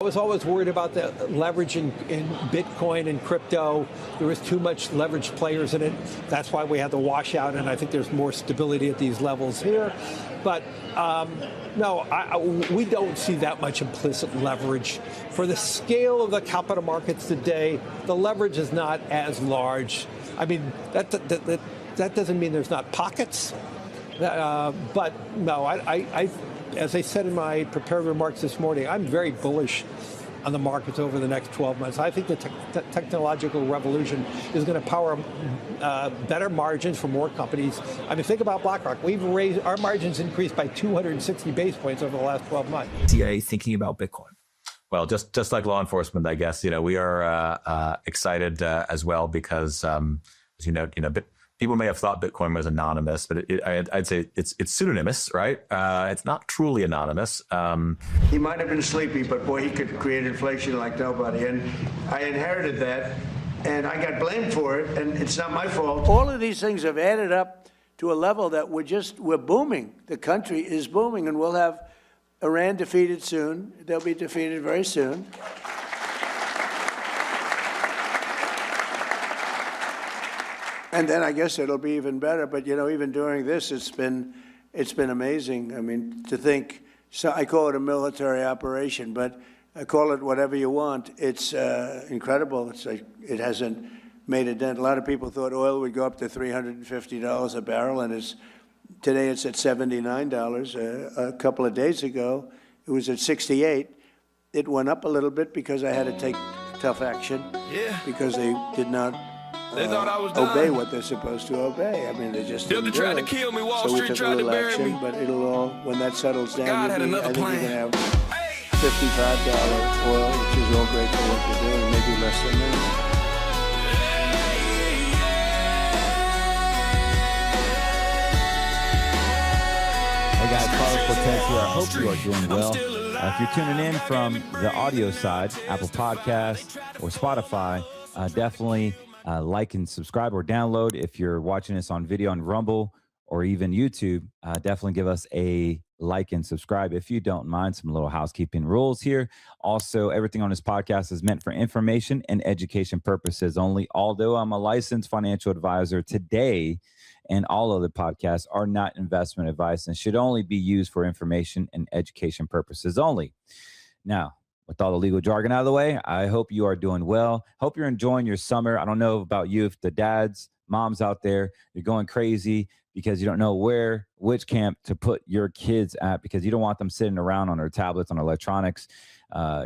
was always worried about the leverage in Bitcoin and crypto. There was too much leveraged players in it. That's why we had the washout, and I think there's more stability at these levels here. But no, we don't see that much implicit leverage. For the scale of the capital markets today, the leverage is not as large. I mean, that doesn't mean there's not pockets. But no, as I said in my prepared remarks this morning, I'm very bullish on the markets over the next 12 months. I think the technological revolution is going to power better margins for more companies. I mean, think about BlackRock. We've raised our margins increased by 260 basis points over the last 12 months. CIA thinking about Bitcoin? Well, just like law enforcement, I guess, we are excited as well because, as you know, people may have thought Bitcoin was anonymous, but I'd say it's pseudonymous, right? It's not truly anonymous. He might have been sleepy, but boy, he could create inflation like nobody. And I inherited that, and I got blamed for it, and it's not my fault. All of these things have added up to a level that we're booming. The country is booming, and we'll have Iran defeated soon. They'll be defeated very soon. And then I guess it'll be even better. But even during this, it's been amazing. I mean, to think. So I call it a military operation, but I call it whatever you want. It's incredible. It's like it hasn't made a dent. A lot of people thought oil would go up to $350 a barrel, and today it's at $79. A couple of days ago, it was at $68. It went up a little bit because I had to take tough action. Yeah. Because they did not. They thought I was obey what they're supposed to obey. I mean, they just didn't do it. Kill me. Wall Street tried to bury me. But it'll all, when that settles down, I think you're going to have $55 oil, which is all great for what they're doing, maybe less than that. Hey guys, Carlos Cortez here. I hope you are doing well. If you're tuning in from the audio side, Apple Podcasts or Spotify, definitely like and subscribe or download. If you're watching this on video on Rumble or even YouTube, definitely give us a like and subscribe if you don't mind. Some little housekeeping rules here. Also, everything on this podcast is meant for information and education purposes only. Although I'm a licensed financial advisor, today and all other podcasts are not investment advice and should only be used for information and education purposes only. Now, with all the legal jargon out of the way, I hope you are doing well. Hope you're enjoying your summer. I don't know about you, if the dads, moms out there, you're going crazy because you don't know which camp to put your kids at because you don't want them sitting around on their tablets, on electronics,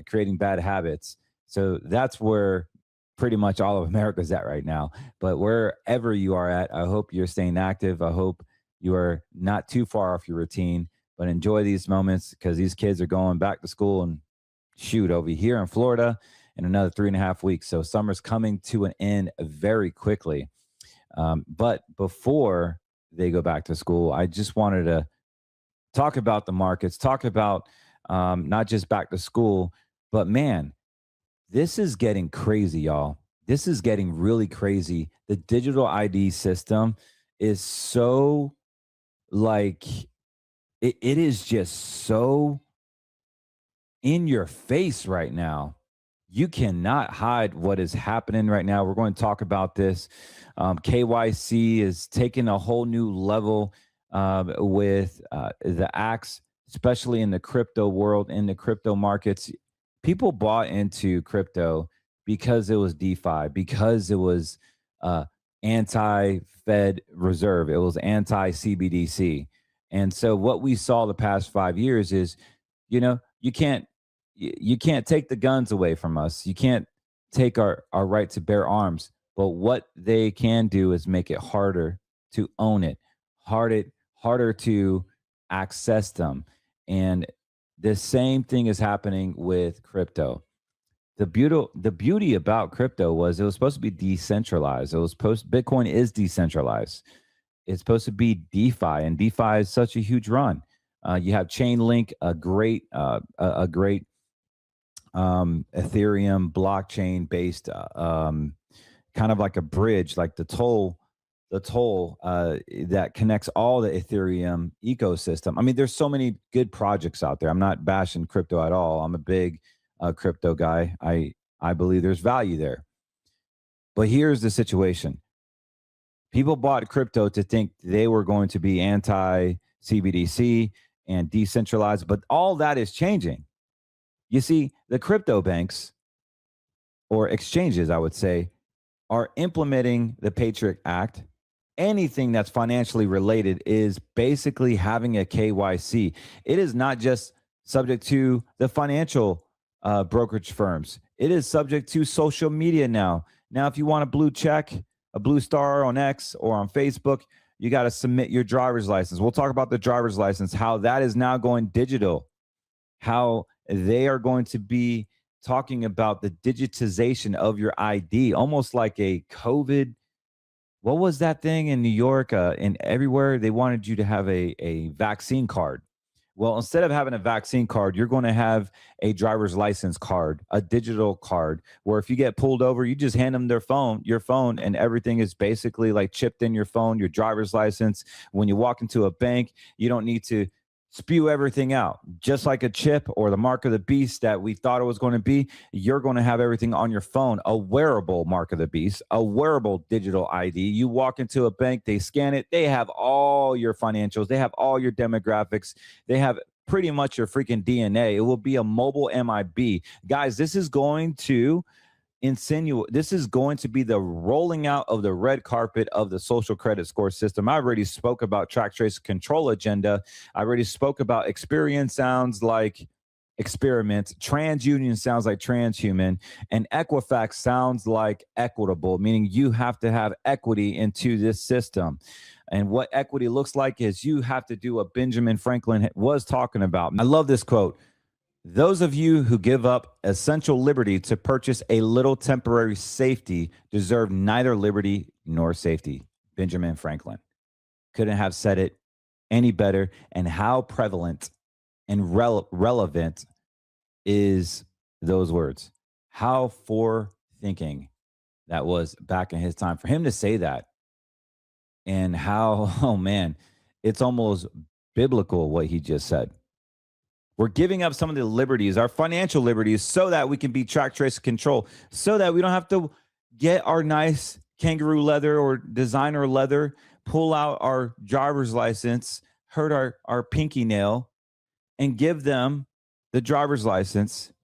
creating bad habits. So that's where pretty much all of America's at right now. But wherever you are at, I hope you're staying active. I hope you are not too far off your routine, but enjoy these moments because these kids are going back to school and shoot, over here in Florida in another 3.5 weeks. So summer's coming to an end very quickly. But before they go back to school, I just wanted to talk about the markets, talk about not just back to school, but man, this is getting crazy, y'all. This is getting really crazy. The digital ID system is so it is just so in your face right now. You cannot hide what is happening right now. We're going to talk about this. KYC is taking a whole new level with the acts, especially in the crypto world, in the crypto markets. People bought into crypto because it was DeFi, because it was anti-Fed Reserve. It was anti-CBDC. And so what we saw the past 5 years is, you can't take the guns away from us. You can't take our right to bear arms. But what they can do is make it harder to own it, harder to access them. And the same thing is happening with crypto. The beauty about crypto was it was supposed to be decentralized. Bitcoin is decentralized. It's supposed to be DeFi, and DeFi is such a huge run. You have Chainlink, a great Ethereum blockchain based, kind of like a bridge, like the toll that connects all the Ethereum ecosystem. I mean, there's so many good projects out there. I'm not bashing crypto at all. I'm a big crypto guy. I believe there's value there. But here's the situation. People bought crypto to think they were going to be anti-CBDC and decentralized, but all that is changing. You see, the crypto banks, or exchanges, I would say, are implementing the Patriot Act. Anything that's financially related is basically having a KYC. It is not just subject to the financial brokerage firms. It is subject to social media now. Now, if you want a blue check, a blue star on X or on Facebook, you got to submit your driver's license. We'll talk about the driver's license, how that is now going digital, how they are going to be talking about the digitization of your ID, almost like a COVID. What was that thing in New York and everywhere? They wanted you to have a vaccine card. Well, instead of having a vaccine card, you're going to have a driver's license card, a digital card, where if you get pulled over, you just hand them your phone, and everything is basically like chipped in your phone, your driver's license. When you walk into a bank, you don't need to spew everything out. Just like a chip or the mark of the beast that we thought it was going to be, you're going to have everything on your phone, a wearable mark of the beast, a wearable digital ID. You walk into a bank, they scan it, they have all your financials, they have all your demographics, they have pretty much your freaking DNA. It will be a mobile MIB. Guys, this is going to this is going to be the rolling out of the red carpet of the social credit score system. I already spoke about track, trace, control agenda. I already spoke about experience sounds like experiment. TransUnion sounds like transhuman. And Equifax sounds like equitable, meaning you have to have equity into this system. And what equity looks like is you have to do what Benjamin Franklin was talking about. I love this quote. Those of you who give up essential liberty to purchase a little temporary safety deserve neither liberty nor safety. Benjamin Franklin. Couldn't have said it any better. And how prevalent and relevant is those words? How forward-thinking that was back in his time for him to say that. And how, oh man, it's almost biblical what he just said. We're giving up some of the liberties, our financial liberties, so that we can be track, trace, control, so that we don't have to get our nice kangaroo leather or designer leather, pull out our driver's license, hurt our pinky nail, and give them the driver's license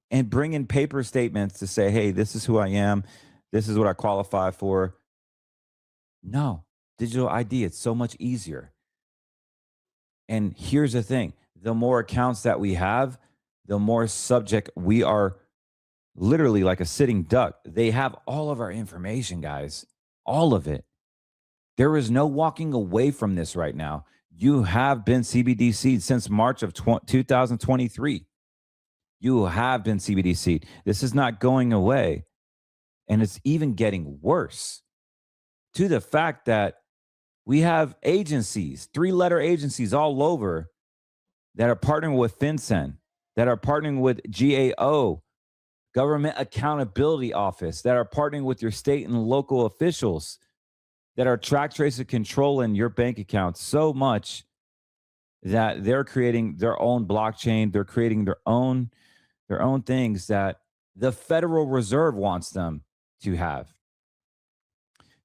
and bring in paper statements to say, hey, this is who I am. This is what I qualify for. No, digital ID, it's so much easier. And here's the thing, the more accounts that we have, the more subject we are, literally like a sitting duck. They have all of our information, guys, all of it. There is no walking away from this right now. You have been CBDC'd since March of 2023. You have been CBDC'd. This is not going away. And it's even getting worse, to the fact that we have agencies, 3-letter agencies all over that are partnering with FinCEN, that are partnering with GAO, Government Accountability Office, that are partnering with your state and local officials, that are track, trace, and controlling your bank account so much that they're creating their own blockchain. They're creating their own things that the Federal Reserve wants them to have.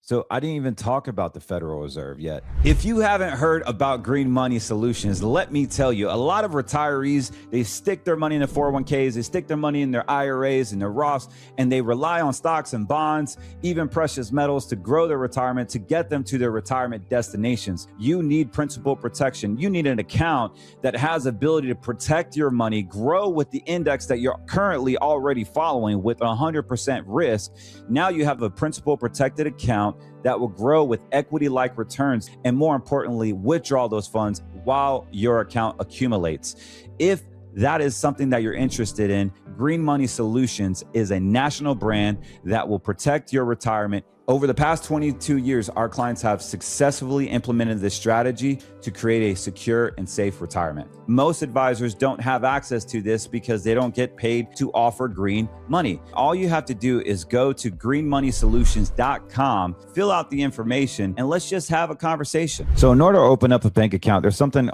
So I didn't even talk about the Federal Reserve yet. If you haven't heard about Green Money Solutions, let me tell you, a lot of retirees, they stick their money in their 401ks, they stick their money in their IRAs and their Roths, and they rely on stocks and bonds, even precious metals to grow their retirement, to get them to their retirement destinations. You need principal protection. You need an account that has ability to protect your money, grow with the index that you're currently already following with 100% risk. Now you have a principal protected account that will grow with equity-like returns, and more importantly, withdraw those funds while your account accumulates. If that is something that you're interested in, Green Money Solutions is a national brand that will protect your retirement. Over the past 22 years, our clients have successfully implemented this strategy to create a secure and safe retirement. Most advisors don't have access to this because they don't get paid to offer green money. All you have to do is go to greenmoneysolutions.com, fill out the information, and let's just have a conversation. So in order to open up a bank account, there's something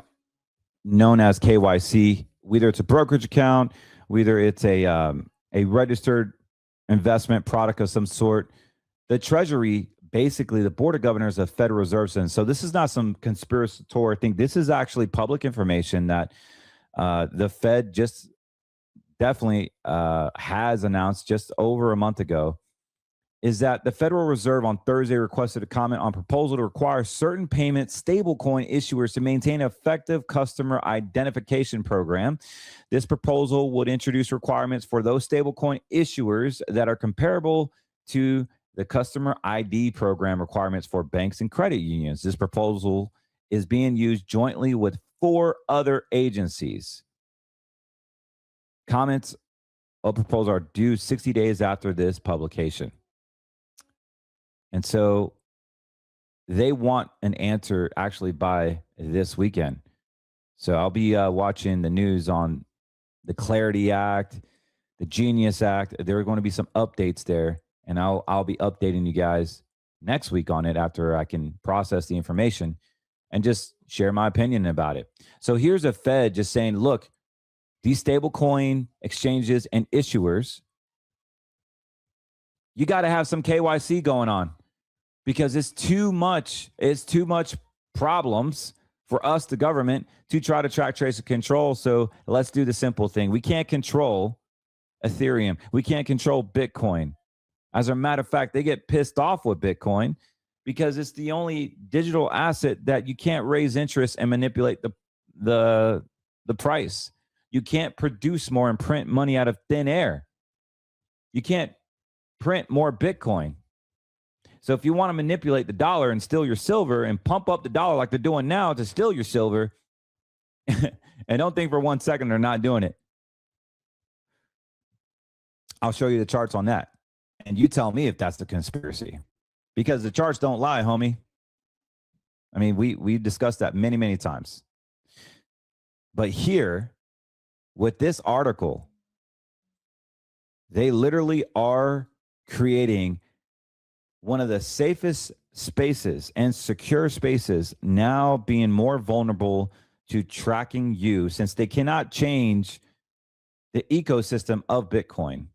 known as KYC, whether it's a brokerage account, whether it's a registered investment product of some sort. The Treasury, basically, the Board of Governors of Federal Reserve, and so this is not some conspiratorial thing. This is actually public information that the Fed just definitely has announced just over a month ago, is that the Federal Reserve on Thursday requested a comment on proposal to require certain payment stablecoin issuers to maintain an effective customer identification program. This proposal would introduce requirements for those stablecoin issuers that are comparable to the customer ID program requirements for banks and credit unions. This proposal is being used jointly with 4 other agencies. Comments of proposal are due 60 days after this publication. And so they want an answer actually by this weekend. So I'll be watching the news on the Clarity Act, the Genius Act. There are going to be some updates there, and I'll be updating you guys next week on it after I can process the information and just share my opinion about it. So here's a Fed just saying, look, these stablecoin exchanges and issuers, you got to have some KYC going on, because it's too much problems for us, the government, to try to track, trace, and control. So let's do the simple thing. We can't control Ethereum. We can't control Bitcoin. As a matter of fact, they get pissed off with Bitcoin because it's the only digital asset that you can't raise interest and manipulate the price. You can't produce more and print money out of thin air. You can't print more Bitcoin. So if you want to manipulate the dollar and steal your silver and pump up the dollar like they're doing now to steal your silver, and don't think for 1 second they're not doing it. I'll show you the charts on that. And you tell me if that's the conspiracy. Because the charts don't lie, homie. I mean, we discussed that many, many times. But here, with this article, they literally are creating one of the safest spaces and secure spaces, now being more vulnerable to tracking you, since they cannot change the ecosystem of Bitcoin.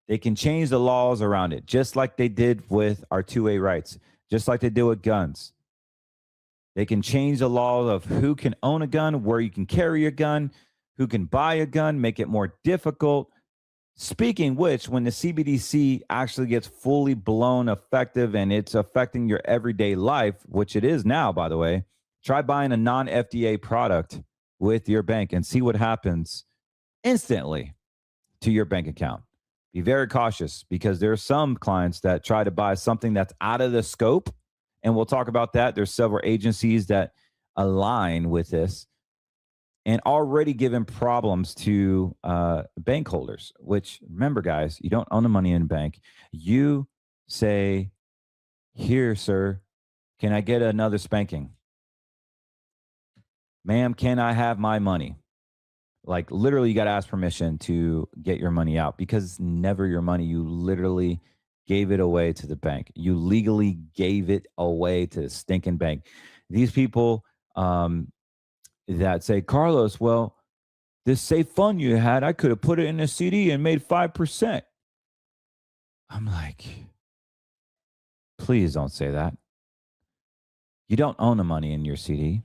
They can change the laws around it, just like they did with our 2A rights, just like they did with guns. They can change the law of who can own a gun, where you can carry a gun, who can buy a gun, make it more difficult. Speaking which, when the CBDC actually gets fully blown effective and it's affecting your everyday life, which it is now, by the way, try buying a non-FDA product with your bank and see what happens instantly to your bank account. Be very cautious, because there are some clients that try to buy something that's out of the scope, and we'll talk about that. There's several agencies that align with this and already given problems to bank holders, which, remember, guys, you don't own the money in a bank. You say, here, sir, can I get another spanking? Ma'am, can I have my money? Like, literally, you got to ask permission to get your money out, because it's never your money. You literally gave it away to the bank. You legally gave it away to the stinking bank. These people that say, Carlos, well, this safe fund you had, I could have put it in a CD and made 5%. I'm like, please don't say that. You don't own the money in your CD.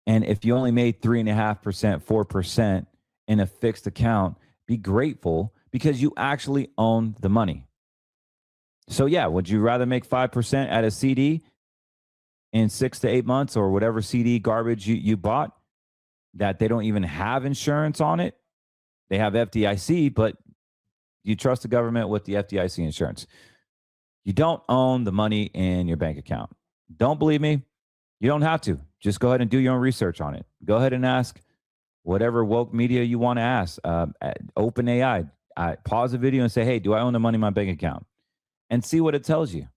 And if you only made 3.5%, 4% in a fixed account, be grateful, because you actually own the money. So yeah, would you rather make 5% at a CD in 6 to 8 months, or whatever CD garbage you bought that they don't even have insurance on it? They have FDIC, but you trust the government with the FDIC insurance. You don't own the money in your bank account. Don't believe me? You don't have to. Just go ahead and do your own research on it. Go ahead and ask whatever woke media you want to ask. OpenAI. Pause the video and say, hey, do I own the money in my bank account? And see what it tells you.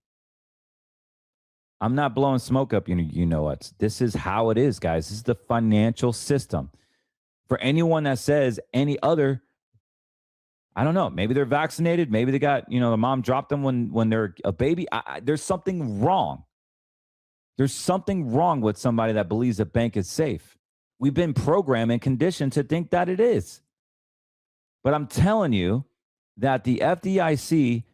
I'm not blowing smoke up. You know what? This is how it is, guys. This is the financial system. For anyone that says any other, I don't know. Maybe they're vaccinated. Maybe they got, the mom dropped them when they're a baby. There's something wrong. There's something wrong with somebody that believes a bank is safe. We've been programmed and conditioned to think that it is. But I'm telling you that the FDIC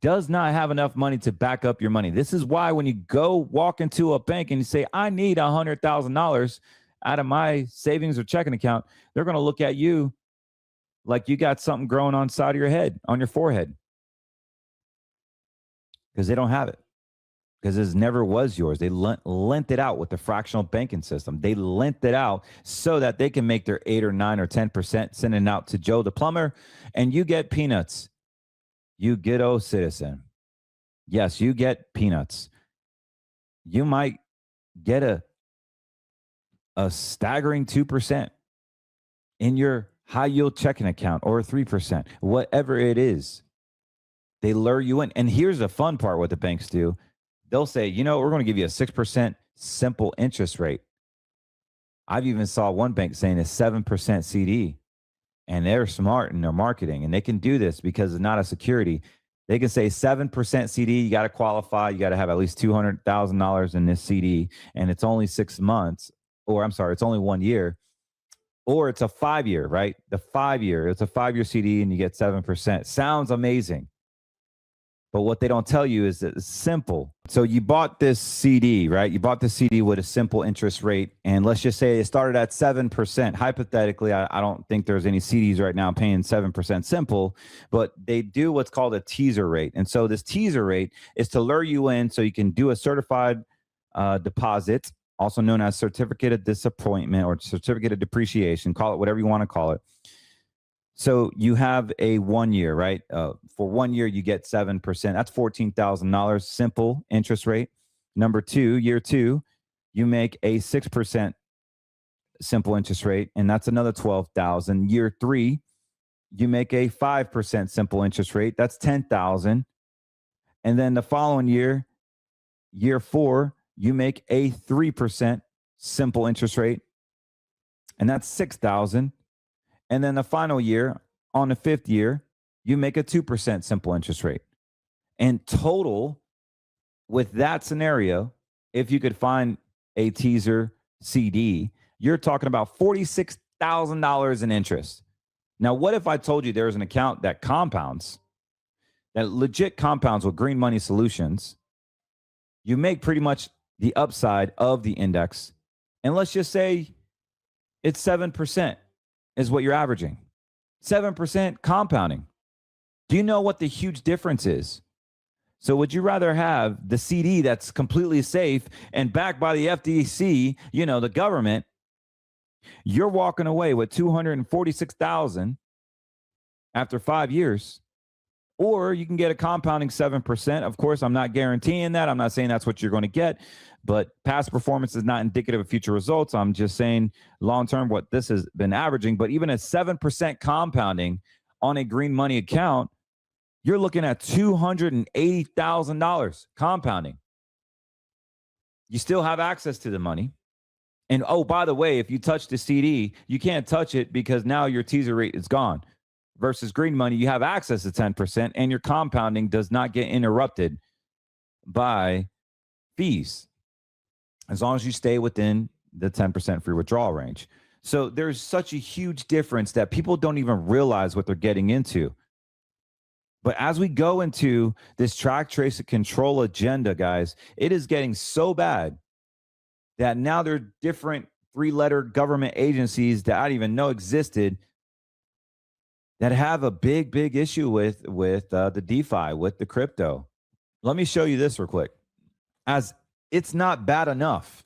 does not have enough money to back up your money. This is why when you go walk into a bank and you say, I need $100,000 out of my savings or checking account, they're going to look at you like you got something growing on the side of your head, on your forehead, because they don't have it. Because it never was yours. They lent it out with the fractional banking system. They lent it out so that they can make their 8 or 9 or 10%, sending out to Joe the plumber, and you get peanuts. You ghetto citizen. Yes, you get peanuts. You might get a staggering 2% in your high yield checking account, or 3%, whatever it is. They lure you in. And here's the fun part: what the banks do. They'll say, you know, we're going to give you a 6% simple interest rate. I've even saw one bank saying a 7% CD, and they're smart in their marketing, and they can do this because it's not a security. They can say 7% CD, you got to qualify, you got to have at least $200,000 in this CD, and it's only 6 months, or I'm sorry, it's only 1 year, or it's a 5-year, right? It's a 5-year CD, and you get 7%. Sounds amazing. But what they don't tell you is that it's simple. So you bought this CD, right? You bought the CD with a simple interest rate. And let's just say it started at 7%. Hypothetically, I don't think there's any CDs right now paying 7% simple, but they do what's called a teaser rate. And so this teaser rate is to lure you in so you can do a certified deposit, also known as certificate of disappointment or certificate of depreciation. Call it whatever you want to call it. So you have a 1 year, right? For 1 year, you get 7%. That's $14,000 simple interest rate. Number two, year two, you make a 6% simple interest rate, and that's another $12,000. Year three, you make a 5% simple interest rate. That's $10,000. And then the following year, year four, you make a 3% simple interest rate, and that's $6,000. And then the final year, on the 5th year, you make a 2% simple interest rate. And total, with that scenario, if you could find a teaser CD, you're talking about $46,000 in interest. Now, what if I told you there's an account that compounds, that legit compounds with Green Money Solutions? You make pretty much the upside of the index. And let's just say it's 7%. Is what you're averaging. 7% compounding. Do you know what the huge difference is? So would you rather have the CD that's completely safe and backed by the FDIC, the government? You're walking away with $246,000 after 5 years. Or you can get a compounding 7%. Of course, I'm not guaranteeing that. I'm not saying that's what you're going to get. But past performance is not indicative of future results. I'm just saying long-term what this has been averaging. But even at 7% compounding on a green money account, you're looking at $280,000 compounding. You still have access to the money. And oh, by the way, if you touch the CD, you can't touch it because now your teaser rate is gone. Versus green money, you have access to 10%, and your compounding does not get interrupted by fees, as long as you stay within the 10% free withdrawal range. So there's such a huge difference that people don't even realize what they're getting into. But as we go into this track, trace, and control agenda, guys, it is getting so bad that now there are different 3-letter government agencies that I didn't even know existed that have a big issue with the DeFi, with the crypto. Let me show you this real quick. As it's not bad enough.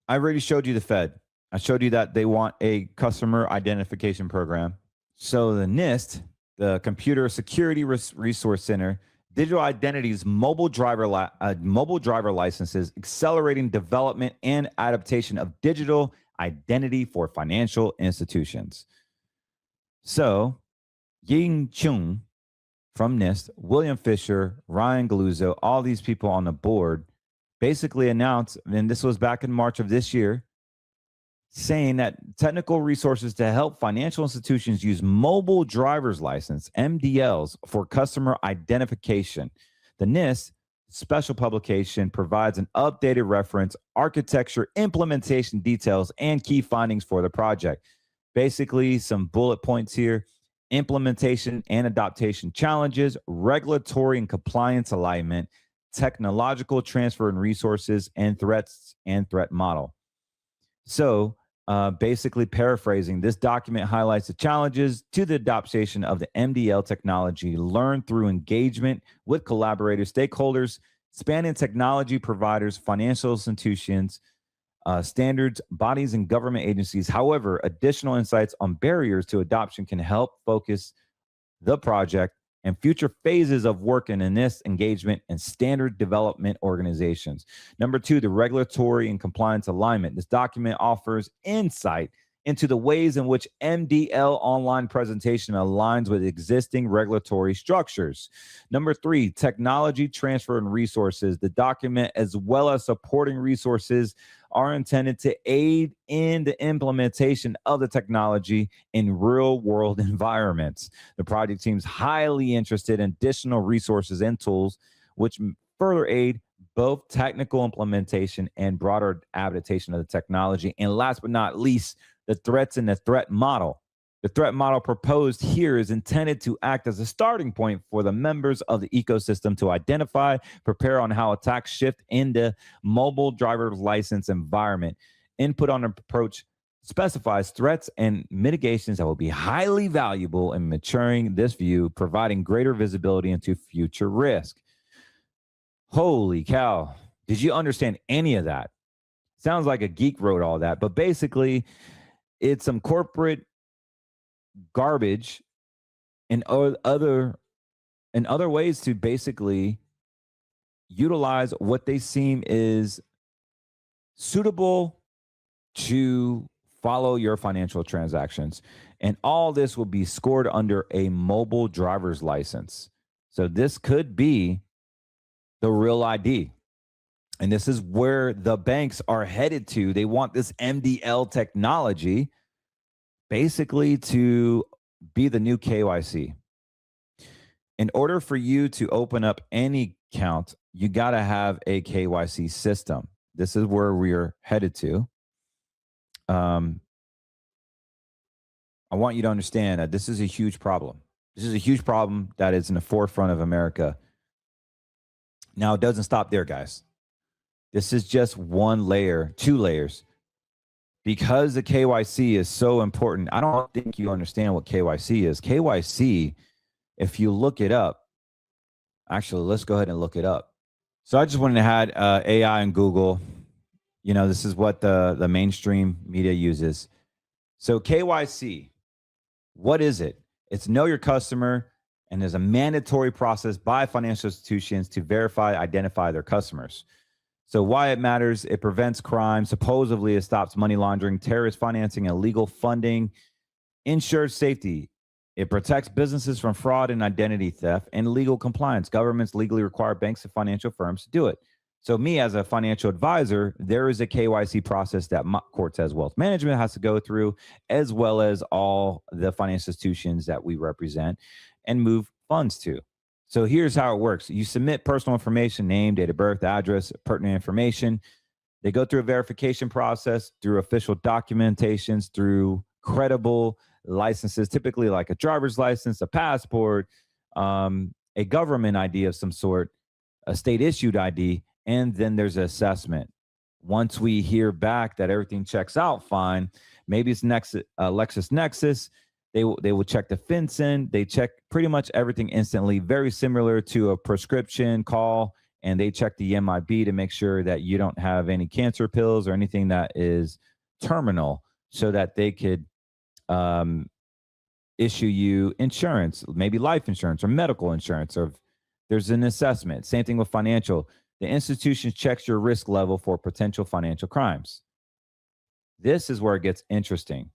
I already showed you the Fed. I showed you that they want a customer identification program. So the NIST, the Computer Security Resource Center, digital identities, mobile driver licenses, accelerating development and adaptation of digital identity for financial institutions. So Ying Chung from NIST, William Fisher, Ryan Galuzzo, all these people on the board basically announced, and this was back in March of this year, saying that technical resources to help financial institutions use mobile driver's license, MDLs, for customer identification. The NIST special publication provides an updated reference, architecture, implementation details, and key findings for the project. Basically, some bullet points here: implementation and adaptation challenges, regulatory and compliance alignment, technological transfer and resources, and threats and threat model. So, basically paraphrasing, this document highlights the challenges to the adoption of the MDL technology learned through engagement with collaborators, stakeholders, spanning technology providers, financial institutions, standards, bodies, and government agencies. However, additional insights on barriers to adoption can help focus the project and future phases of work in this engagement and standard development organizations. Number 2, the regulatory and compliance alignment. This document offers insight into the ways in which MDL online presentation aligns with existing regulatory structures. Number 3, technology transfer and resources. The document, as well as supporting resources, are intended to aid in the implementation of the technology in real-world environments. The project team's highly interested in additional resources and tools which further aid both technical implementation and broader adaptation of the technology. And last but not least, the threats and the threat model. The threat model proposed here is intended to act as a starting point for the members of the ecosystem to identify, prepare on how attacks shift in the mobile driver's license environment. Input on the approach specifies threats and mitigations that will be highly valuable in maturing this view, providing greater visibility into future risk. Holy cow. Did you understand any of that? Sounds like a geek wrote all that, but basically it's some corporate garbage and other ways to basically utilize what they seem is suitable to follow your financial transactions. And all this will be scored under a mobile driver's license. So this could be the real ID. And this is where the banks are headed to. They want this MDL technology basically to be the new KYC. In order for you to open up any account, you got to have a KYC system. This is where we're headed to. I want you to understand that this is a huge problem. This is a huge problem that is in the forefront of America. Now, it doesn't stop there, guys. This is just one layer, 2 layers. Because the KYC is so important, I don't think you understand what KYC is. KYC, if you look it up, actually, let's go ahead and look it up. So I just wanted to add AI and Google. You know, this is what the mainstream media uses. So KYC, what is it? It's know your customer, and there's a mandatory process by financial institutions to verify, identify their customers. So why it matters: it prevents crime. Supposedly, it stops money laundering, terrorist financing, illegal funding, ensures safety. It protects businesses from fraud and identity theft and legal compliance. Governments legally require banks and financial firms to do it. So me, as a financial advisor, there is a KYC process that Cortez Wealth Management has to go through, as well as all the financial institutions that we represent and move funds to. So here's how it works. You submit personal information, name, date of birth, address, pertinent information. They go through a verification process, through official documentations, through credible licenses, typically like a driver's license, a passport, a government ID of some sort, a state-issued ID, and then there's an assessment. Once we hear back that everything checks out fine, maybe it's LexisNexis, they will check the FinCEN. They check pretty much everything instantly, very similar to a prescription call, and they check the MIB to make sure that you don't have any cancer pills or anything that is terminal, so that they could issue you insurance, maybe life insurance or medical insurance, or there's an assessment. Same thing with financial. The institution checks your risk level for potential financial crimes. This is where it gets interesting.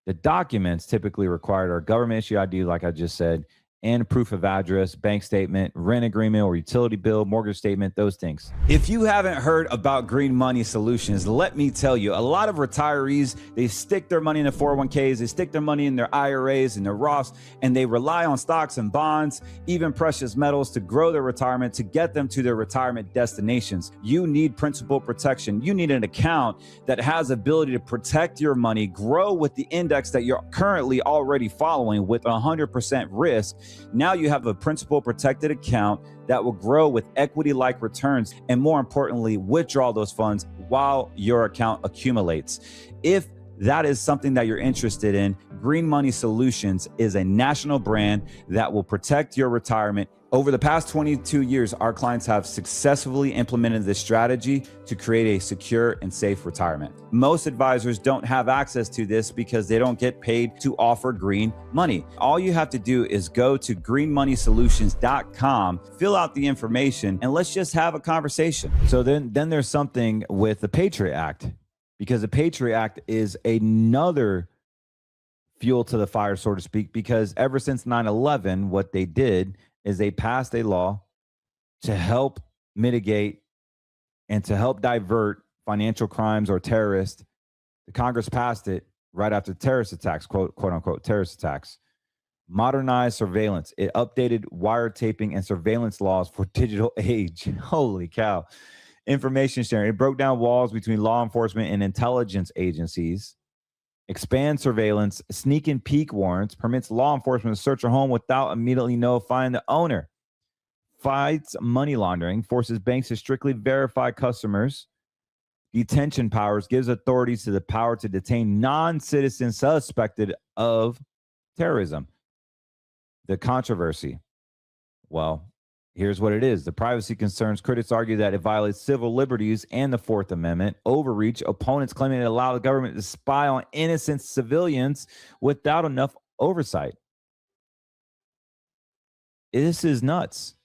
The documents typically required are government issue ID, like I just said, and proof of address, bank statement, rent agreement or utility bill, mortgage statement, those things. If you haven't heard about Green Money Solutions, let me tell you, a lot of retirees, they stick their money in their 401ks, they stick their money in their IRAs and their Roths, and they rely on stocks and bonds, even precious metals to grow their retirement, to get them to their retirement destinations. You need principal protection. You need an account that has ability to protect your money, grow with the index that you're currently already following with 100% risk. Now you have a principal protected account that will grow with equity-like returns, and more importantly, withdraw those funds while your account accumulates. If that is something that you're interested in, Green Money Solutions is a national brand that will protect your retirement. Over the past 22 years, our clients have successfully implemented this strategy to create a secure and safe retirement. Most advisors don't have access to this because they don't get paid to offer green money. All you have to do is go to greenmoneysolutions.com, fill out the information, and let's just have a conversation. So then there's something with the Patriot Act, because the Patriot Act is another fuel to the fire, so to speak, because ever since 9/11, what they did is they passed a law to help mitigate and to help divert financial crimes or terrorists. The Congress passed it right after terrorist attacks, quote unquote, terrorist attacks. Modernized surveillance. It updated wiretapping and surveillance laws for digital age. Holy cow. Information sharing. It broke down walls between law enforcement and intelligence agencies. Expand surveillance, sneak and peek warrants, permits law enforcement to search a home without immediately notifying the owner. Fights money laundering, forces banks to strictly verify customers. Detention powers, gives authorities the power to detain non-citizens suspected of terrorism. The controversy. Well, here's what it is. The privacy concerns, critics argue that it violates civil liberties and the Fourth Amendment. Overreach, opponents claiming it allowed the government to spy on innocent civilians without enough oversight. This is nuts.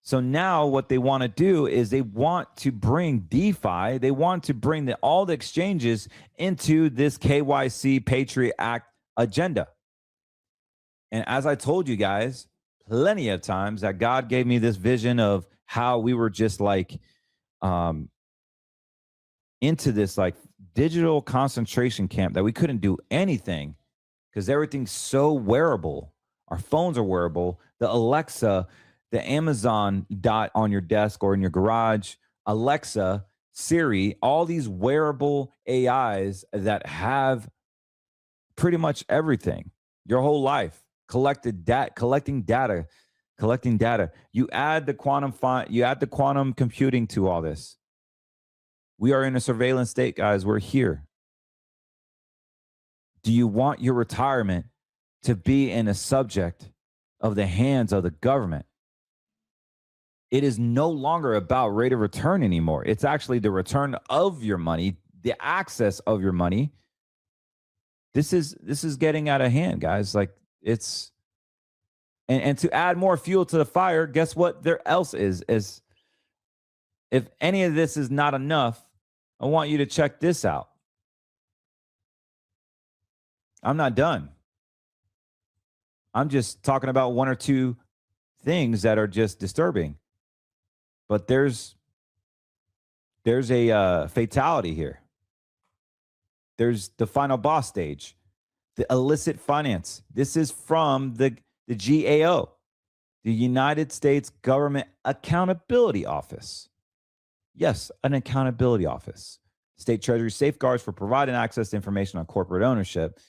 So now what they want to do is they want to bring DeFi, they want to bring all the exchanges into this KYC Patriot Act agenda. And as I told you guys, plenty of times that God gave me this vision of how we were just like into this like digital concentration camp that we couldn't do anything because everything's so wearable. Our phones are wearable. The Alexa, the Amazon dot on your desk or in your garage, Alexa, Siri, all these wearable AIs that have pretty much everything, your whole life. Collecting data. You add the quantum computing to all this. We are in a surveillance state, guys. We're here. Do you want your retirement to be in a subject of the hands of the government? It is no longer about rate of return anymore. It's actually the return of your money, the access of your money. This is getting out of hand, guys. Like, it's and to add more fuel to the fire, guess what there else is if any of this is not enough, I want you to check this out. I'm not done. I'm just talking about one or two things that are just disturbing. But there's a fatality here. There's the final boss stage. The illicit finance. This is from the GAO, the United States Government Accountability Office. Yes, an accountability office. State Treasury safeguards for providing access to information on corporate ownership.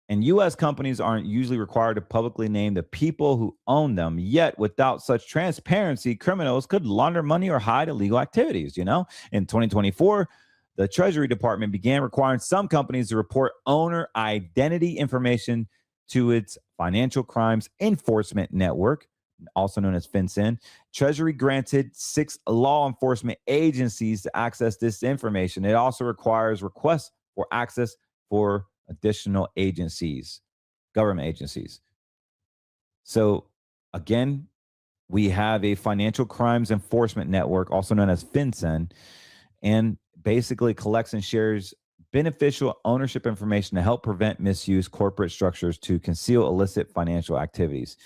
And U.S. companies aren't usually required to publicly name the people who own them. Yet, without such transparency, criminals could launder money or hide illegal activities. In 2024, the Treasury Department began requiring some companies to report owner identity information to its Financial Crimes Enforcement Network, also known as FinCEN. Treasury granted 6 law enforcement agencies to access this information. It also requires requests for access for additional agencies, government agencies. So again, we have a Financial Crimes Enforcement Network, also known as FinCEN, and basically collects and shares beneficial ownership information to help prevent misuse corporate structures to conceal illicit financial activities.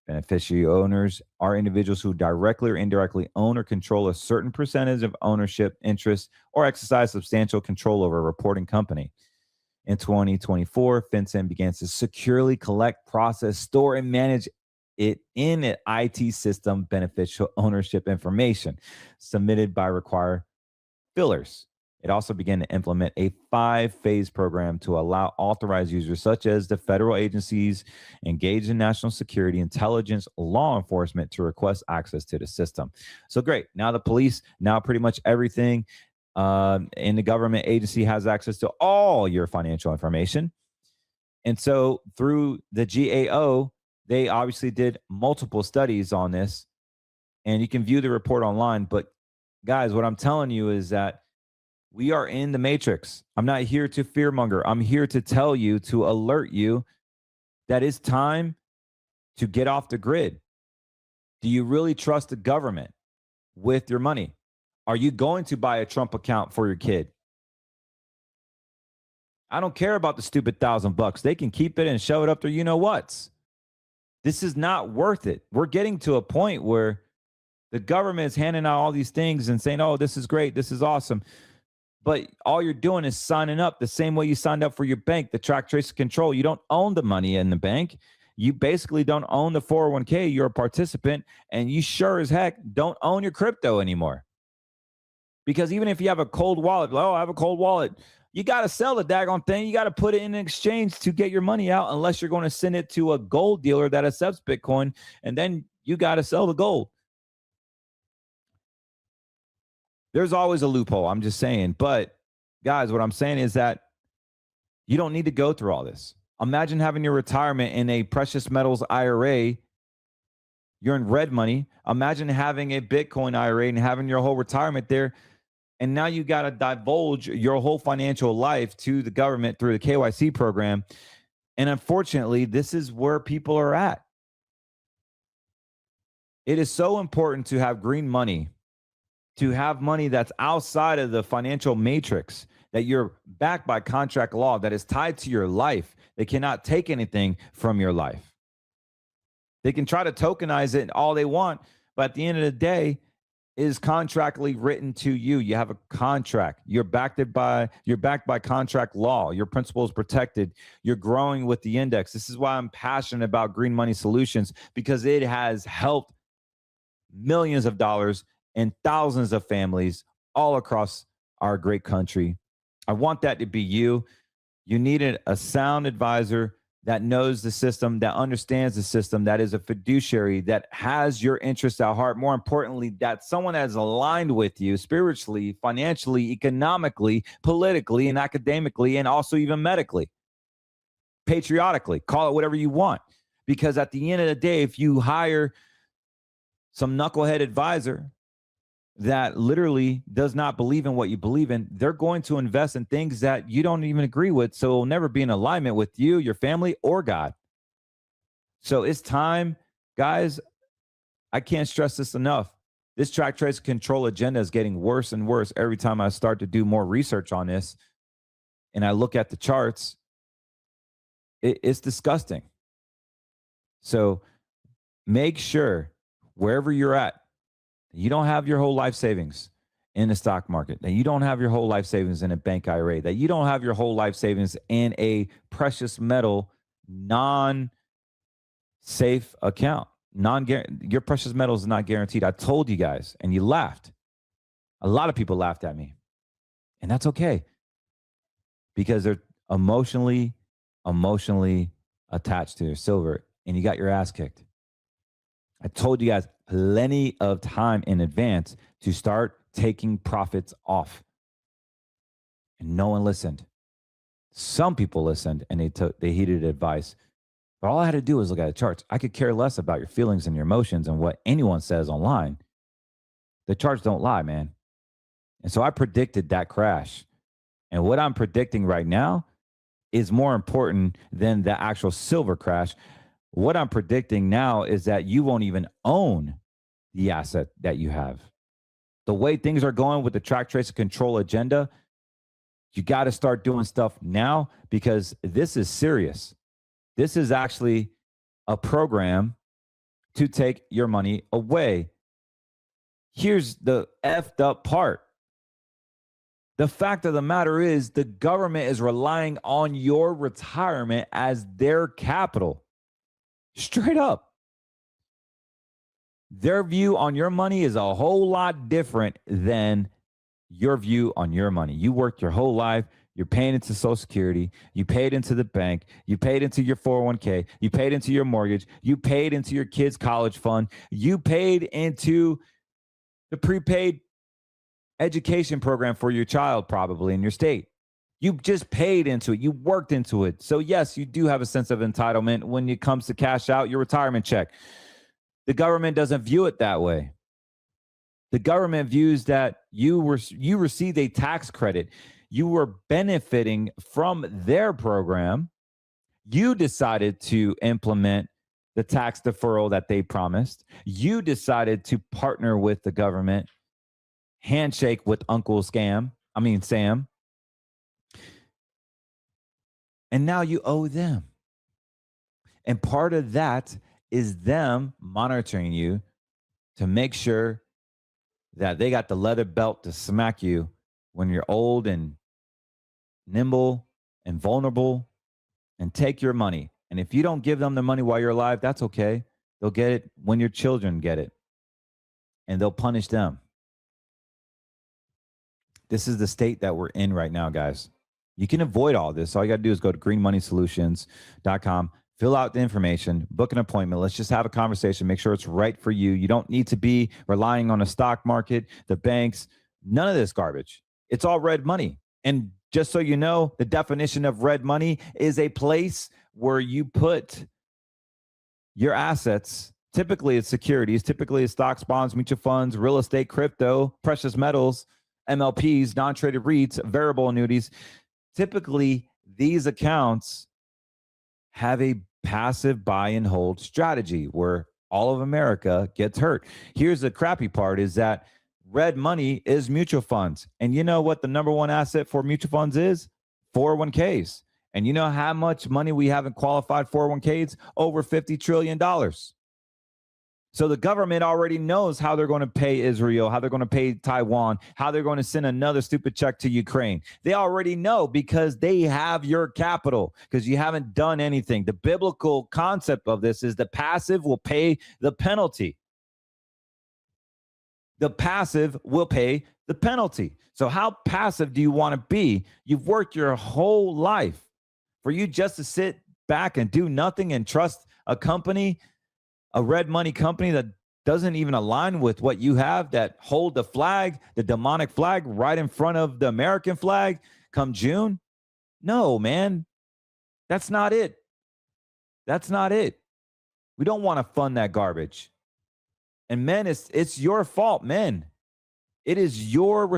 Beneficiary owners are individuals who directly or indirectly own or control a certain percentage of ownership interest or exercise substantial control over a reporting company. In 2024, FinCEN began to securely collect, process, store, and manage it in an IT system beneficial ownership information submitted by required fillers. It also began to implement a 5-phase program to allow authorized users, such as the federal agencies engaged in national security, intelligence, law enforcement, to request access to the system. So great. Now the police, now pretty much everything in the government agency has access to all your financial information. And so through the GAO, they obviously did multiple studies on this, and you can view the report online. But guys, what I'm telling you is that we are in the matrix. I'm not here to fearmonger. I'm here to tell you, to alert you that it's time to get off the grid. Do you really trust the government with your money? Are you going to buy a Trump account for your kid? I don't care about the stupid $1,000. They can keep it and show it up there. You know what? This is not worth it. We're getting to a point where the government is handing out all these things and saying, oh, this is great. This is awesome. But all you're doing is signing up the same way you signed up for your bank, the track, trace, and control. You don't own the money in the bank. You basically don't own the 401k. You're a participant, and you sure as heck don't own your crypto anymore. Because even if you have a cold wallet, oh, I have a cold wallet, you got to sell the daggone thing. You got to put it in exchange to get your money out, unless you're going to send it to a gold dealer that accepts Bitcoin, and then you got to sell the gold. There's always a loophole, I'm just saying. But guys, what I'm saying is that you don't need to go through all this. Imagine having your retirement in a precious metals IRA. You're in red money. Imagine having a Bitcoin IRA and having your whole retirement there. And now you got to divulge your whole financial life to the government through the KYC program. And unfortunately, this is where people are at. It is so important to have green money, to have money that's outside of the financial matrix, that you're backed by contract law, that is tied to your life. They cannot take anything from your life. They can try to tokenize it all they want, but at the end of the day, it is contractually written to you. You have a contract. You're backed by contract law. Your principal is protected. You're growing with the index. This is why I'm passionate about green money solutions, because it has helped millions of dollars and thousands of families all across our great country. I want that to be you. You needed a sound advisor that knows the system, that understands the system, that is a fiduciary, that has your interests at heart. More importantly, that someone that is aligned with you spiritually, financially, economically, politically, and academically, and also even medically, patriotically. Call it whatever you want. Because at the end of the day, if you hire some knucklehead advisor that literally does not believe in what you believe in, they're going to invest in things that you don't even agree with. So it'll never be in alignment with you, your family, or God. So it's time, guys. I can't stress this enough. This track, trace, control agenda is getting worse and worse every time I start to do more research on this. And I look at the charts, it's disgusting. So make sure wherever you're at, you don't have your whole life savings in the stock market, that you don't have your whole life savings in a bank IRA, that you don't have your whole life savings in a precious metal non-safe account. Your precious metal is not guaranteed. I told you guys, and you laughed. A lot of people laughed at me, and that's okay, because they're emotionally attached to their silver, and you got your ass kicked. I told you guys plenty of time in advance to start taking profits off. And no one listened. Some people listened, and they heeded advice. But all I had to do was look at the charts. I could care less about your feelings and your emotions and what anyone says online. The charts don't lie, man. And so I predicted that crash. And what I'm predicting right now is more important than the actual silver crash. What I'm predicting now is that you won't even own the asset that you have. The way things are going with the track, trace, and control agenda, you got to start doing stuff now, because this is serious. This is actually a program to take your money away. Here's the effed up part. The fact of the matter is the government is relying on your retirement as their capital. Straight up. Their view on your money is a whole lot different than your view on your money. You worked your whole life. You're paying into Social Security. You paid into the bank. You paid into your 401k. You paid into your mortgage. You paid into your kids' college fund. You paid into the prepaid education program for your child, probably in your state. You just paid into it. You worked into it. So yes, you do have a sense of entitlement when it comes to cash out your retirement check. The government doesn't view it that way. The government views that you received a tax credit. You were benefiting from their program. You decided to implement the tax deferral that they promised. You decided to partner with the government, handshake with Sam. And now you owe them. And part of that is them monitoring you to make sure that they got the leather belt to smack you when you're old and nimble and vulnerable and take your money. And if you don't give them the money while you're alive, that's okay. They'll get it when your children get it. And they'll punish them. This is the state that we're in right now, guys. You can avoid all this. All you got to do is go to greenmoneysolutions.com, fill out the information, book an appointment. Let's just have a conversation. Make sure it's right for you. You don't need to be relying on the stock market, the banks, none of this garbage. It's all red money. And just so you know, the definition of red money is a place where you put your assets. Typically, it's securities. Typically, it's stocks, bonds, mutual funds, real estate, crypto, precious metals, MLPs, non-traded REITs, variable annuities. Typically, these accounts have a passive buy and hold strategy where all of America gets hurt. Here's the crappy part is that red money is mutual funds. And you know what the number one asset for mutual funds is? 401ks. And you know how much money we have in qualified 401ks? Over $50 trillion. So the government already knows how they're going to pay Israel, how they're going to pay Taiwan, how they're going to send another stupid check to Ukraine. They already know because they have your capital because you haven't done anything. The biblical concept of this is the passive will pay the penalty. The passive will pay the penalty. So how passive do you want to be? You've worked your whole life for you just to sit back and do nothing and trust a company, a red money company that doesn't even align with what you have, that hold the flag, the demonic flag right in front of the American flag come June? No, man, that's not it. That's not it. We don't want to fund that garbage. And men, it's your fault, men. It is your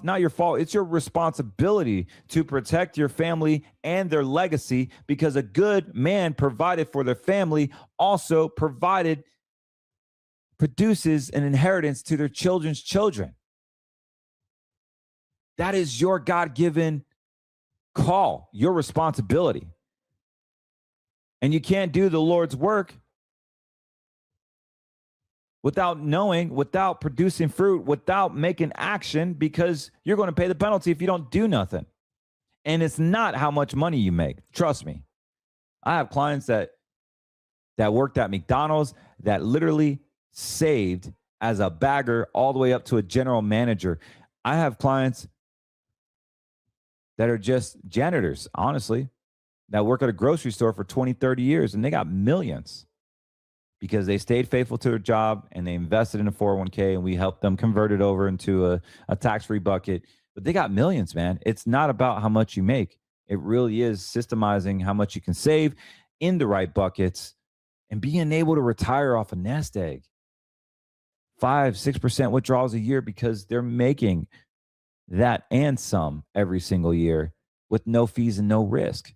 not your fault. It's your responsibility to protect your family and their legacy because a good man provided for their family also produces an inheritance to their children's children. That is your God-given call, your responsibility. And you can't do the Lord's work without knowing, without producing fruit, without making action, because you're going to pay the penalty if you don't do nothing. And it's not how much money you make. Trust me. I have clients that worked at McDonald's that literally saved as a bagger all the way up to a general manager. I have clients that are just janitors, honestly, that work at a grocery store for 20, 30 years, and they got millions. Because they stayed faithful to their job and they invested in a 401k and we helped them convert it over into a tax-free bucket. But they got millions, man. It's not about how much you make. It really is systemizing how much you can save in the right buckets and being able to retire off a nest egg. 5-6% withdrawals a year because they're making that and some every single year with no fees and no risk.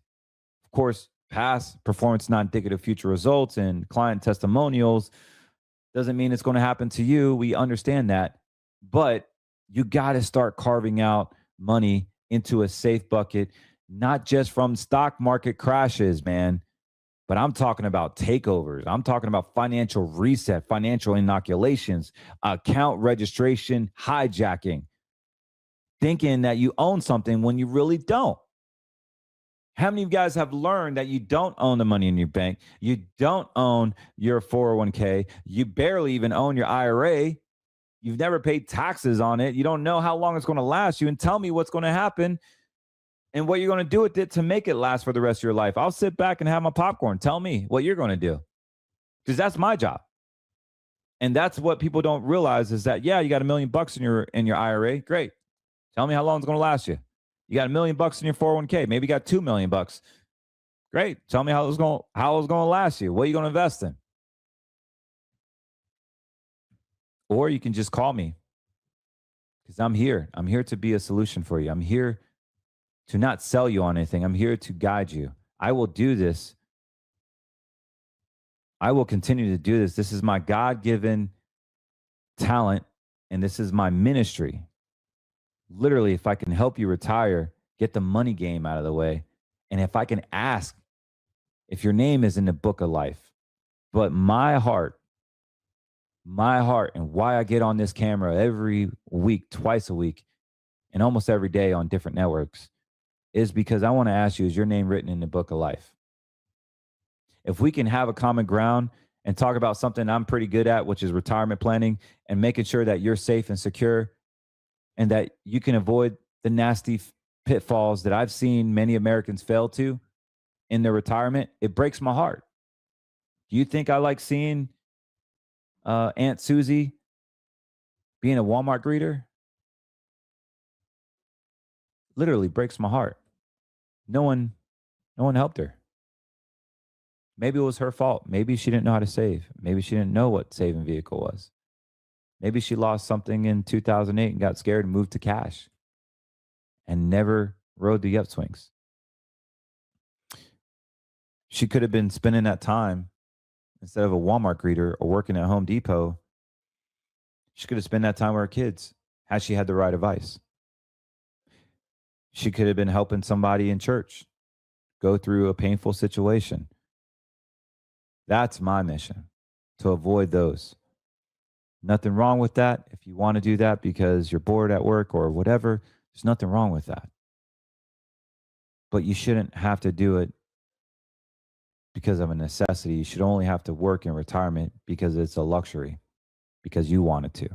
Of course, past performance not indicative of future results and client testimonials doesn't mean it's going to happen to you. We understand that, but you got to start carving out money into a safe bucket, not just from stock market crashes, man. But I'm talking about takeovers. I'm talking about financial reset, financial inoculations, account registration, hijacking, thinking that you own something when you really don't. How many of you guys have learned that you don't own the money in your bank? You don't own your 401k. You barely even own your IRA. You've never paid taxes on it. You don't know how long it's going to last you. And tell me what's going to happen and what you're going to do with it to make it last for the rest of your life. I'll sit back and have my popcorn. Tell me what you're going to do, because that's my job. And that's what people don't realize is that, yeah, you got $1 million in your IRA. Great. Tell me how long it's going to last you. You got $1 million in your 401k. Maybe you got $2 million. Great. Tell me how it's going to last you. What are you going to invest in? Or you can just call me, because I'm here. I'm here to be a solution for you. I'm here to not sell you on anything. I'm here to guide you. I will do this. I will continue to do this. This is my God-given talent, and this is my ministry. Literally, if I can help you retire, get the money game out of the way, and if I can ask if your name is in the book of life, but my heart, and why I get on this camera every week, twice a week, and almost every day on different networks, is because I want to ask you, is your name written in the book of life? If we can have a common ground and talk about something I'm pretty good at, which is retirement planning and making sure that you're safe and secure and that you can avoid the nasty pitfalls that I've seen many Americans fail to in their retirement, it breaks my heart. Do you think I like seeing Aunt Susie being a Walmart greeter? Literally breaks my heart. No one helped her. Maybe it was her fault. Maybe she didn't know how to save. Maybe she didn't know what saving vehicle was. Maybe she lost something in 2008 and got scared and moved to cash and never rode the upswings. She could have been spending that time, instead of a Walmart greeter or working at Home Depot, she could have spent that time with her kids had she had the right advice. She could have been helping somebody in church go through a painful situation. That's my mission, to avoid those. Nothing wrong with that. If you want to do that because you're bored at work or whatever, there's nothing wrong with that. But you shouldn't have to do it because of a necessity. You should only have to work in retirement because it's a luxury, because you wanted to.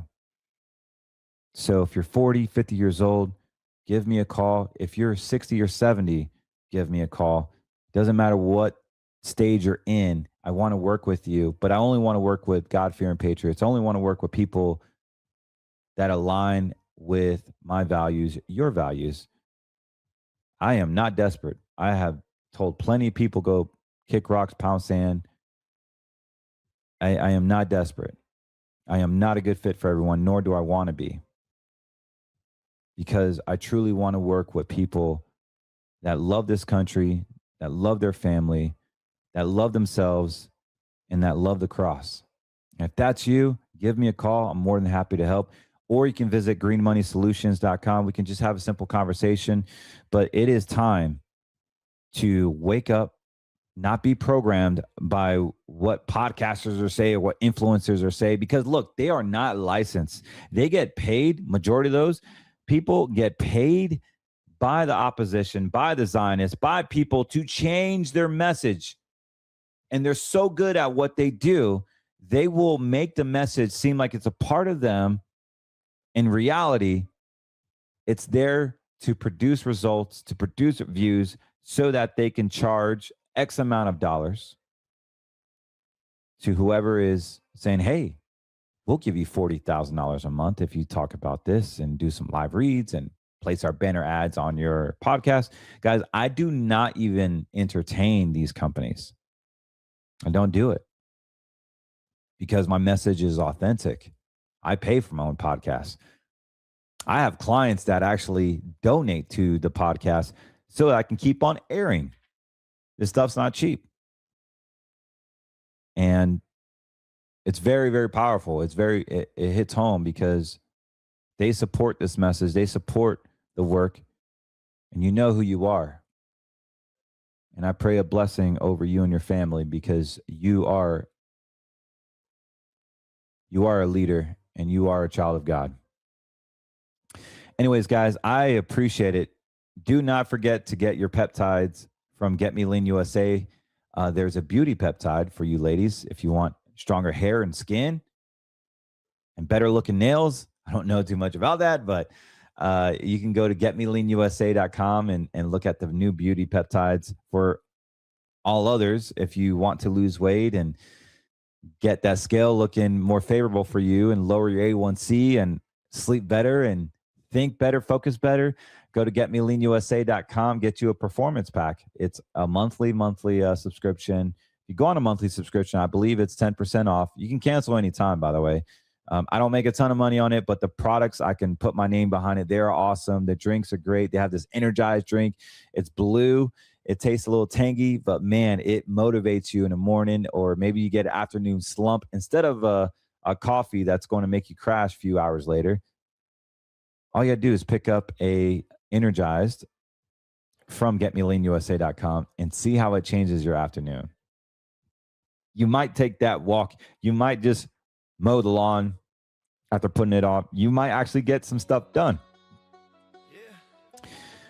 So if you're 40, 50 years old, give me a call. If you're 60 or 70, give me a call. Doesn't matter what stage you're in. I want to work with you, but I only want to work with God-fearing patriots. I only want to work with people that align with my values, your values. I am not desperate. I have told plenty of people go kick rocks, pound sand. I am not desperate. I am not a good fit for everyone, nor do I want to be. Because I truly want to work with people that love this country, that love their family, that love themselves, and that love the cross. And if that's you, give me a call. I'm more than happy to help. Or you can visit greenmoneysolutions.com. We can just have a simple conversation. But it is time to wake up, not be programmed by what podcasters are saying or what influencers are saying. Because look, they are not licensed. They get paid. Majority of those people get paid by the opposition, by the Zionists, by people to change their message. And they're so good at what they do, they will make the message seem like it's a part of them. In reality, it's there to produce results, to produce views, so that they can charge X amount of dollars to whoever is saying, hey, we'll give you $40,000 a month if you talk about this and do some live reads and place our banner ads on your podcast. Guys, I do not even entertain these companies. I don't do it because my message is authentic. I pay for my own podcast. I have clients that actually donate to the podcast so that I can keep on airing. This stuff's not cheap. And it's very, very powerful. It hits home because they support this message. They support the work. And you know who you are. And I pray a blessing over you and your family, because you are a leader and you are a child of God. Anyways, guys, I appreciate it. Do not forget to get your peptides from Get Me Lean USA. There's a beauty peptide for you ladies if you want stronger hair and skin and better looking nails. I don't know too much about that, but you can go to getmeleanusa.com and look at the new beauty peptides. For all others, if you want to lose weight and get that scale looking more favorable for you and lower your A1C and sleep better and think better, focus better, go to getmeleanusa.com, get you a performance pack. It's a monthly subscription. If you go on a monthly subscription, I believe it's 10% off. You can cancel anytime, by the way. I don't make a ton of money on it, but the products, I can put my name behind it. They're awesome. The drinks are great. They have this energized drink. It's blue. It tastes a little tangy, but man, it motivates you in the morning, or maybe you get an afternoon slump. Instead of a coffee that's going to make you crash a few hours later, all you got to do is pick up a energized from getmeleanusa.com and see how it changes your afternoon. You might take that walk. You might just mow the lawn after putting it off. You might actually get some stuff done.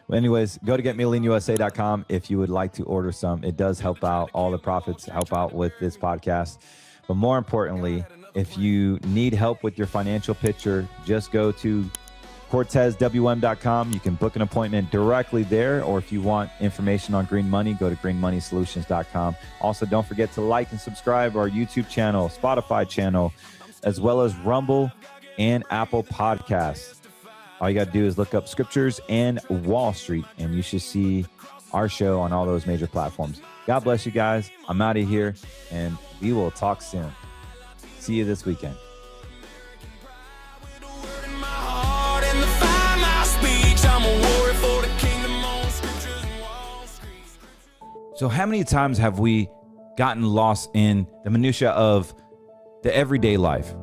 Well, anyways, go to getmeleanusa.com if you would like to order some. It does help out. All the profits help out with this podcast. But more importantly, if you need help with your financial picture, just go to CortezWM.com. You can book an appointment directly there, or if you want information on green money, go to greenmoneysolutions.com. Also, don't forget to like and subscribe our YouTube channel, Spotify channel, as well as Rumble and Apple Podcasts. All you got to do is look up Scriptures and Wall Street, and you should see our show on all those major platforms. God bless you guys. I'm out of here, and we will talk soon. See you this weekend. So how many times have we gotten lost in the minutia of the everyday life?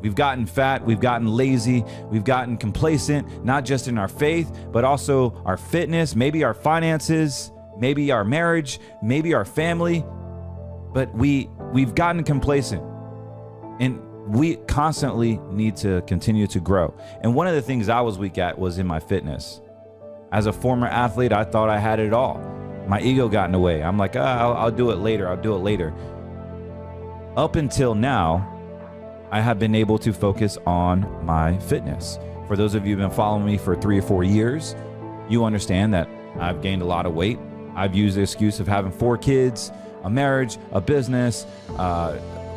We've gotten fat, we've gotten lazy, we've gotten complacent, not just in our faith, but also our fitness, maybe our finances, maybe our marriage, maybe our family. But we've gotten complacent, and we constantly need to continue to grow. And one of the things I was weak at was in my fitness. As a former athlete, I thought I had it all. My ego got in the way. I'm like, I'll do it later. I'll do it later. Up until now, I have been able to focus on my fitness. For those of you who've been following me for 3 or 4 years, you understand that I've gained a lot of weight. I've used the excuse of having 4 kids, a marriage, a business,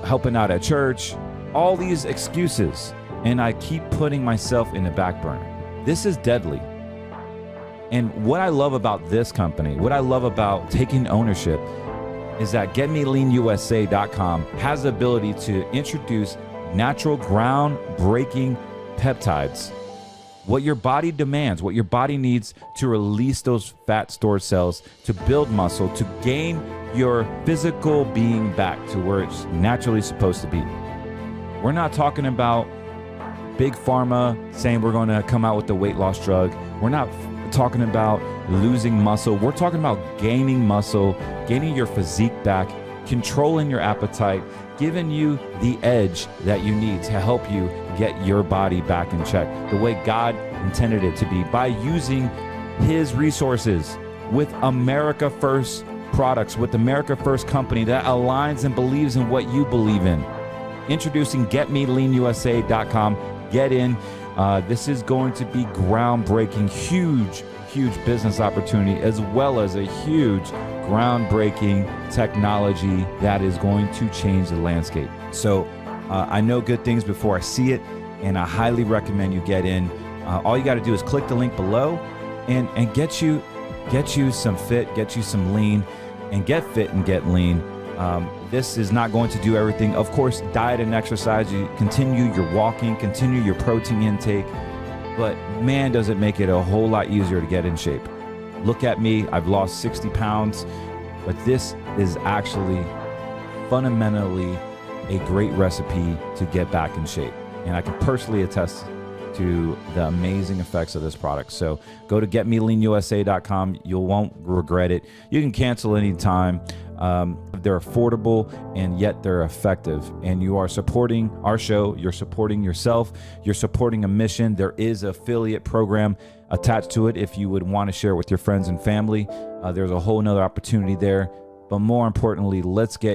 helping out at church, all these excuses. And I keep putting myself in the back burner. This is deadly. And what I love about this company, what I love about taking ownership, is that GetMeLeanUSA.com has the ability to introduce natural, groundbreaking peptides. What your body demands, what your body needs to release those fat stored cells, to build muscle, to gain your physical being back to where it's naturally supposed to be. We're not talking about big pharma saying we're going to come out with the weight loss drug. We're not talking about losing muscle. We're talking about gaining muscle, gaining your physique back, controlling your appetite, giving you the edge that you need to help you get your body back in check the way God intended it to be, by using his resources with America First products, with America First company that aligns and believes in what you believe in. Introducing GetMeLeanUSA.com. Get in. This is going to be groundbreaking, huge business opportunity, as well as a huge groundbreaking technology that is going to change the landscape. So I know good things before I see it, and I highly recommend you get in. All you got to do is click the link below and get you some fit, get you some lean, and get fit and get lean. This is not going to do everything. Of course, diet and exercise, you continue your walking, continue your protein intake, but man, does it make it a whole lot easier to get in shape. Look at me, I've lost 60 pounds, but this is actually fundamentally a great recipe to get back in shape. And I can personally attest to the amazing effects of this product. So go to getmeleanusa.com. You won't regret it. You can cancel anytime. They're affordable and yet they're effective. And you are supporting our show. You're supporting yourself. You're supporting a mission. There is an affiliate program attached to it if you would want to share it with your friends and family. There's a whole nother opportunity there. But more importantly, let's get